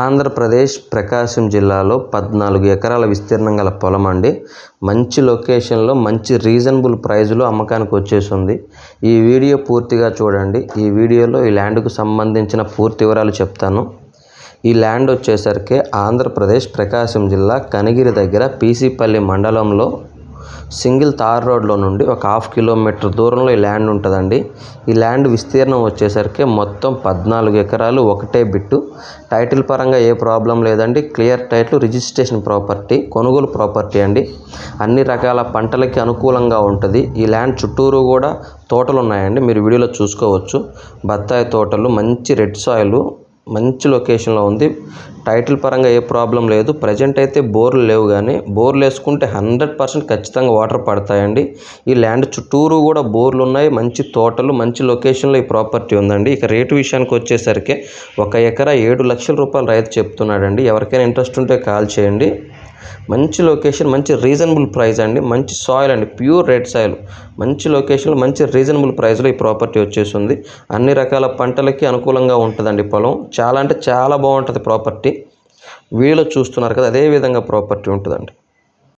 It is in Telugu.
ఆంధ్రప్రదేశ్ ప్రకాశం జిల్లాలో 14 ఎకరాల విస్తీర్ణం గల పొలం అండి. మంచి లొకేషన్లో మంచి రీజనబుల్ ప్రైజ్లో అమ్మకానికి వచ్చేసింది. ఈ వీడియో పూర్తిగా చూడండి. ఈ వీడియోలో ఈ ల్యాండ్కు సంబంధించిన పూర్తి వివరాలు చెప్తాను. ఈ ల్యాండ్ వచ్చేసరికి ఆంధ్రప్రదేశ్ ప్రకాశం జిల్లా కనిగిరి దగ్గర పీసీపల్లి మండలంలో సింగిల్ తార్ రోడ్లో నుండి ఒక 1/2 కిలోమీటర్ దూరంలో ఈ ల్యాండ్ ఉంటుందండి. ఈ ల్యాండ్ విస్తీర్ణం వచ్చేసరికి మొత్తం 14 ఎకరాలు, ఒకటే బిట్టు. టైటిల్ పరంగా ఏ ప్రాబ్లం లేదండి. క్లియర్ టైటిల్, రిజిస్ట్రేషన్ ప్రాపర్టీ, కొనుగోలు ప్రాపర్టీ అండి. అన్ని రకాల పంటలకి అనుకూలంగా ఉంటుంది. ఈ ల్యాండ్ చుట్టూరు కూడా తోటలు ఉన్నాయండి, మీరు వీడియోలో చూసుకోవచ్చు. బత్తాయి తోటలు, మంచి రెడ్ సాయిల్, మంచి లొకేషన్లో ఉంది. టైటిల్ పరంగా ఏ ప్రాబ్లం లేదు. ప్రజెంట్ అయితే బోర్లు లేవు, కానీ బోర్లు వేసుకుంటే 100% ఖచ్చితంగా వాటర్ పడతాయండి. ఈ ల్యాండ్ చుట్టూరు కూడా బోర్లు ఉన్నాయి, మంచి తోటలు, మంచి లొకేషన్లో ఈ ప్రాపర్టీ ఉందండి. ఇక రేటు విషయానికి వచ్చేసరికి 1 ఎకరా 7 లక్షల రూపాయలు రైతు చెప్తున్నాడండి. ఎవరికైనా ఇంట్రెస్ట్ ఉంటే కాల్ చేయండి. మంచి లొకేషన్, మంచి రీజనబుల్ ప్రైస్ అండి. మంచి సాయిల్ అండి, ప్యూర్ రెడ్ సాయిల్. మంచి లొకేషన్లో మంచి రీజనబుల్ ప్రైస్లో ఈ ప్రాపర్టీ వచ్చేసింది. అన్ని రకాల పంటలకి అనుకూలంగా ఉంటుందండి పొలం. చాలా అంటే చాలా బాగుంటుంది ప్రాపర్టీ. వీడియోలో చూస్తున్నారు కదా, అదే విధంగా ప్రాపర్టీ ఉంటుందండి.